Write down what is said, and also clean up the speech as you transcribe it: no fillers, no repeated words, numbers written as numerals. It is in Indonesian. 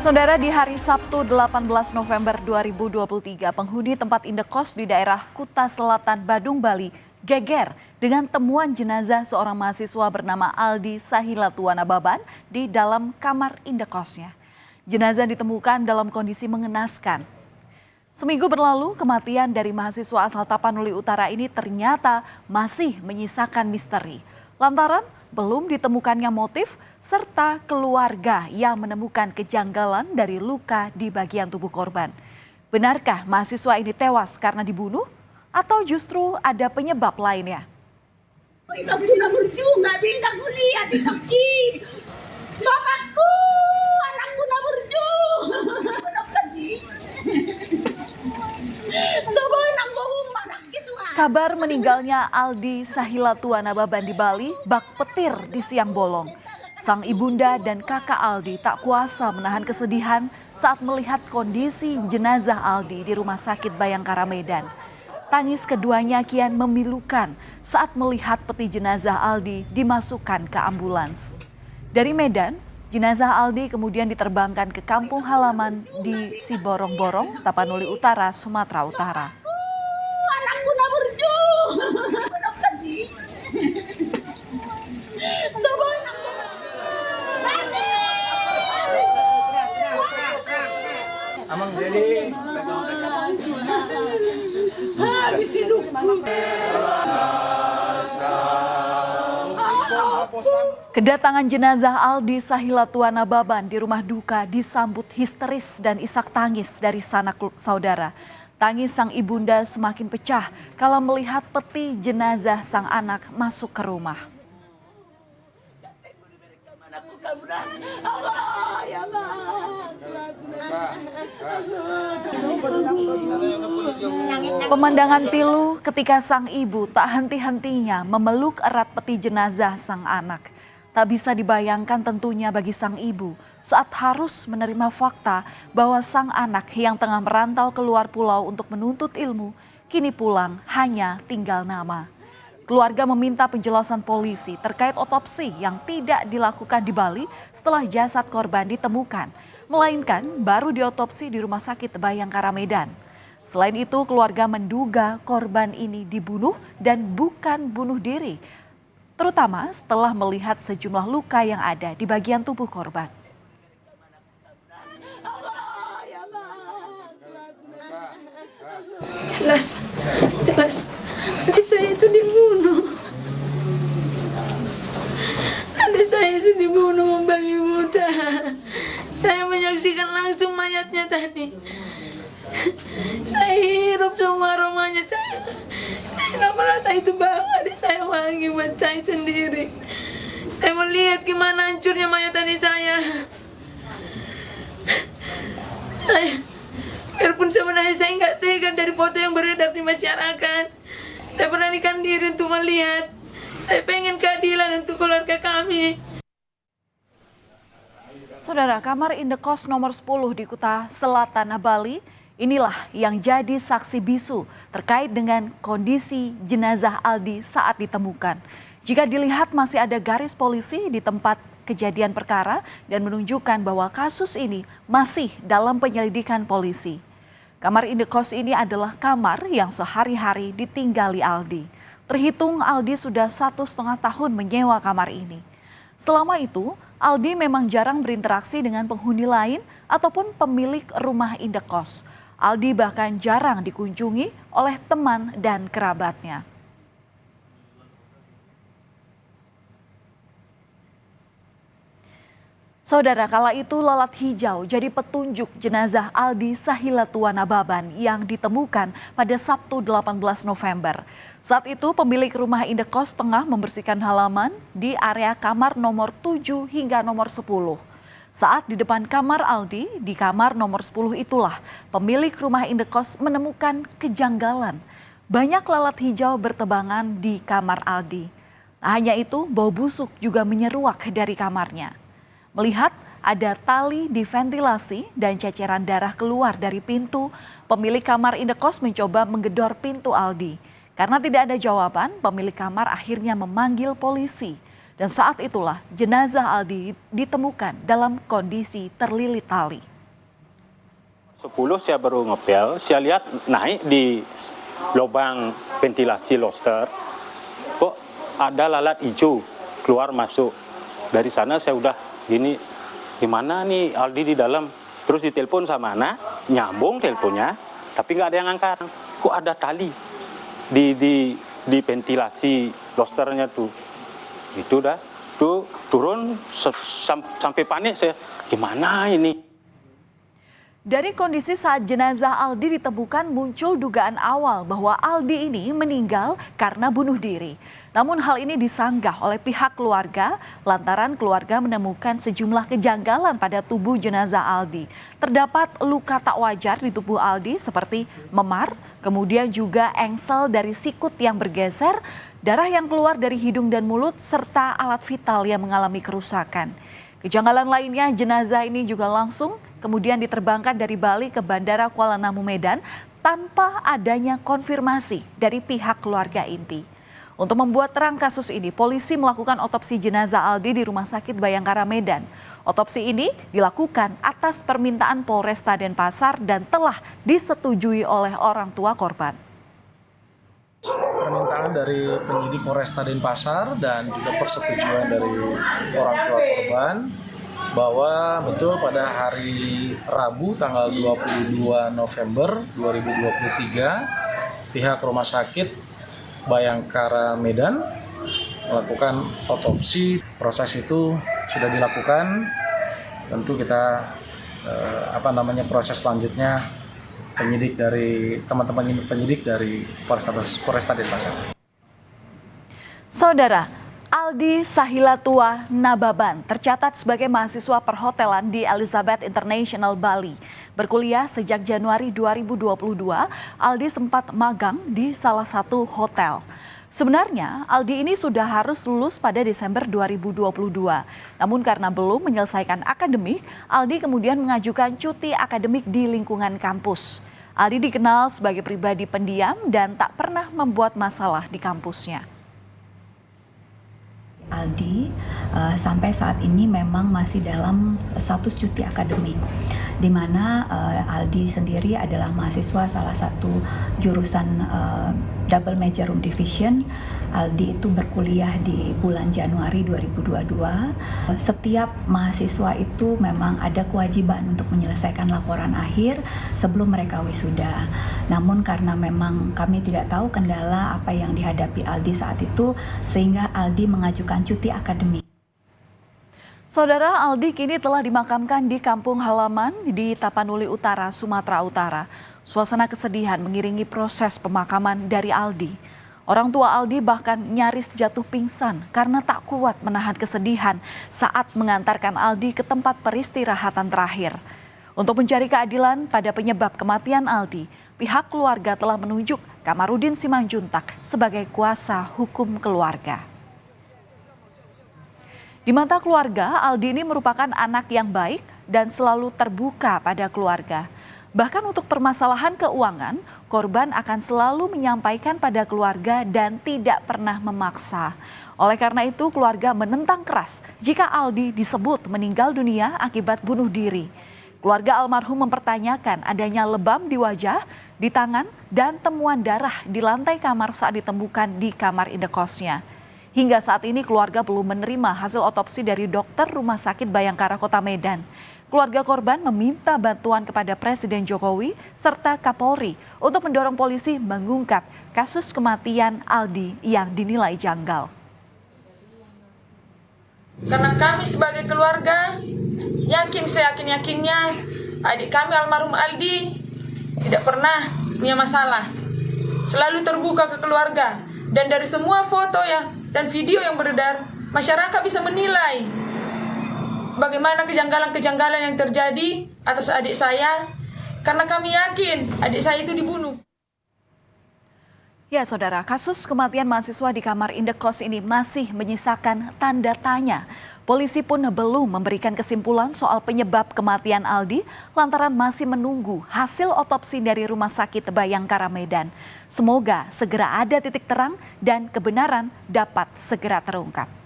Saudara, di hari Sabtu 18 November 2023, penghuni tempat indekos di daerah Kuta Selatan, Badung, Bali geger dengan temuan jenazah seorang mahasiswa bernama Aldi Sahilatuana Baban di dalam kamar indekosnya. Jenazah ditemukan dalam kondisi mengenaskan. Seminggu berlalu, kematian dari mahasiswa asal Tapanuli Utara ini ternyata masih menyisakan misteri. Lantaran belum ditemukannya motif serta keluarga yang menemukan kejanggalan dari luka di bagian tubuh korban. Benarkah mahasiswa ini tewas karena dibunuh atau justru ada penyebab lainnya? Itu sudah berjuang, nggak bisa kuliah di Turki. Bapakku, anakku sudah berjuang. Kabar meninggalnya Aldi Sahilatuana Baban di Bali bak petir di siang bolong. Sang ibunda dan kakak Aldi tak kuasa menahan kesedihan saat melihat kondisi jenazah Aldi di Rumah Sakit Bayangkara Medan. Tangis keduanya kian memilukan saat melihat peti jenazah Aldi dimasukkan ke ambulans. Dari Medan, jenazah Aldi kemudian diterbangkan ke kampung halaman di Siborong-Borong, Tapanuli Utara, Sumatera Utara. Anakku sudah berjuang. Amang jadi Kedatangan jenazah Aldi Sahilatuana Baban di rumah duka disambut histeris dan isak tangis dari sanak saudara. Tangis sang ibunda semakin pecah kala melihat peti jenazah sang anak masuk ke rumah. Pemandangan pilu ketika sang ibu tak henti-hentinya memeluk erat peti jenazah sang anak. Tak bisa dibayangkan tentunya bagi sang ibu saat harus menerima fakta bahwa sang anak yang tengah merantau keluar pulau untuk menuntut ilmu kini pulang hanya tinggal nama. Keluarga meminta penjelasan polisi terkait otopsi yang tidak dilakukan di Bali setelah jasad korban ditemukan, melainkan baru diotopsi di Rumah Sakit Bayangkara Medan. Selain itu, keluarga menduga korban ini dibunuh dan bukan bunuh diri, terutama setelah melihat sejumlah luka yang ada di bagian tubuh korban. Jelas, adik saya itu dibunuh. Adik saya itu dibunuh membabi buta. Saya menyaksikan langsung mayatnya tadi. Saya hirup semua aromanya. Saya nggak merasa itu bau. Adik saya wangi buat saya sendiri. Saya melihat gimana hancurnya mayat adik saya. Biarpun sebenarnya saya nggak tega dari foto yang beredar di masyarakat. Saya beranikan diri untuk melihat. Saya pengen keadilan untuk keluarga kami. Saudara, kamar indekos nomor 10 di Kuta Selatan, Bali, inilah yang jadi saksi bisu terkait dengan kondisi jenazah Aldi saat ditemukan. Jika dilihat masih ada garis polisi di tempat kejadian perkara dan menunjukkan bahwa kasus ini masih dalam penyelidikan polisi. Kamar indekos ini adalah kamar yang sehari-hari ditinggali Aldi. Terhitung Aldi sudah 1,5 tahun menyewa kamar ini. Selama itu, Aldi memang jarang berinteraksi dengan penghuni lain ataupun pemilik rumah indekos. Aldi bahkan jarang dikunjungi oleh teman dan kerabatnya. Saudara, kala itu lalat hijau jadi petunjuk jenazah Aldi Sahilatuana Baban yang ditemukan pada Sabtu 18 November. Saat itu pemilik rumah indekos tengah membersihkan halaman di area kamar nomor 7 hingga nomor 10. Saat di depan kamar Aldi, di kamar nomor 10 itulah pemilik rumah indekos menemukan kejanggalan. Banyak lalat hijau bertebangan di kamar Aldi. Tak hanya itu, bau busuk juga menyeruak dari kamarnya. Melihat ada tali di ventilasi dan ceceran darah keluar dari pintu, pemilik kamar indekos mencoba menggedor pintu Aldi. Karena tidak ada jawaban, pemilik kamar akhirnya memanggil polisi. Dan saat itulah jenazah Aldi ditemukan dalam kondisi terlilit tali. 10 saya baru ngepel, saya lihat naik di lubang ventilasi lobster, kok ada lalat hijau keluar masuk. Dari sana saya udah gini, gimana nih Aldi di dalam? Terus ditelepon sama anak, nyambung teleponnya, tapi nggak ada yang angkat. Kok ada tali di ventilasi lobsternya tuh? Itu dah, tuh turun sampai panik saya, gimana ini? Dari kondisi saat jenazah Aldi ditemukan muncul dugaan awal bahwa Aldi ini meninggal karena bunuh diri. Namun hal ini disanggah oleh pihak keluarga lantaran keluarga menemukan sejumlah kejanggalan pada tubuh jenazah Aldi. Terdapat luka tak wajar di tubuh Aldi seperti memar, kemudian juga engsel dari sikut yang bergeser, darah yang keluar dari hidung dan mulut, serta alat vital yang mengalami kerusakan. Kejanggalan lainnya, jenazah ini juga langsung kemudian diterbangkan dari Bali ke Bandara Kuala Namu Medan tanpa adanya konfirmasi dari pihak keluarga inti. Untuk membuat terang kasus ini, polisi melakukan otopsi jenazah Aldi di Rumah Sakit Bayangkara Medan. Otopsi ini dilakukan atas permintaan Polresta Denpasar dan telah disetujui oleh orang tua korban. Permintaan dari penyidik Polresta Denpasar dan juga persetujuan dari orang tua korban bahwa betul pada hari Rabu tanggal 22 November 2023 pihak Rumah Sakit Bayangkara Medan melakukan otopsi. Proses itu sudah dilakukan, tentu kita proses selanjutnya penyidik dari teman-teman penyidik dari Polresta Denpasar. Saudara, Aldi Sahilatua Nababan tercatat sebagai mahasiswa perhotelan di Elizabeth International Bali. Berkuliah sejak Januari 2022, Aldi sempat magang di salah satu hotel. Sebenarnya Aldi ini sudah harus lulus pada Desember 2022. Namun karena belum menyelesaikan akademik, Aldi kemudian mengajukan cuti akademik di lingkungan kampus. Aldi dikenal sebagai pribadi pendiam dan tak pernah membuat masalah di kampusnya. Aldi sampai saat ini memang masih dalam status cuti akademik, di mana Aldi sendiri adalah mahasiswa salah satu jurusan double major room division. Aldi itu berkuliah di bulan Januari 2022. Setiap mahasiswa itu memang ada kewajiban untuk menyelesaikan laporan akhir sebelum mereka wisuda. Namun karena memang kami tidak tahu kendala apa yang dihadapi Aldi saat itu, sehingga Aldi mengajukan cuti akademik. Saudara, Aldi kini telah dimakamkan di kampung halaman di Tapanuli Utara, Sumatera Utara. Suasana kesedihan mengiringi proses pemakaman dari Aldi. Orang tua Aldi bahkan nyaris jatuh pingsan karena tak kuat menahan kesedihan saat mengantarkan Aldi ke tempat peristirahatan terakhir. Untuk mencari keadilan pada penyebab kematian Aldi, pihak keluarga telah menunjuk Kamarudin Simanjuntak sebagai kuasa hukum keluarga. Di mata keluarga, Aldi ini merupakan anak yang baik dan selalu terbuka pada keluarga. Bahkan untuk permasalahan keuangan, korban akan selalu menyampaikan pada keluarga dan tidak pernah memaksa. Oleh karena itu, keluarga menentang keras jika Aldi disebut meninggal dunia akibat bunuh diri. Keluarga almarhum mempertanyakan adanya lebam di wajah, di tangan, dan temuan darah di lantai kamar saat ditemukan di kamar indekosnya. Hingga saat ini keluarga belum menerima hasil otopsi dari dokter Rumah Sakit Bayangkara Kota Medan. Keluarga korban meminta bantuan kepada Presiden Jokowi serta Kapolri untuk mendorong polisi mengungkap kasus kematian Aldi yang dinilai janggal. Karena kami sebagai keluarga yakin seyakin-yakinnya adik kami almarhum Aldi tidak pernah punya masalah. Selalu terbuka ke keluarga, dan dari semua foto dan video yang beredar, masyarakat bisa menilai bagaimana kejanggalan-kejanggalan yang terjadi atas adik saya, karena kami yakin adik saya itu dibunuh. Ya saudara, kasus kematian mahasiswa di kamar indekos ini masih menyisakan tanda tanya. Polisi pun belum memberikan kesimpulan soal penyebab kematian Aldi lantaran masih menunggu hasil otopsi dari Rumah Sakit Bayangkara Medan. Semoga segera ada titik terang dan kebenaran dapat segera terungkap.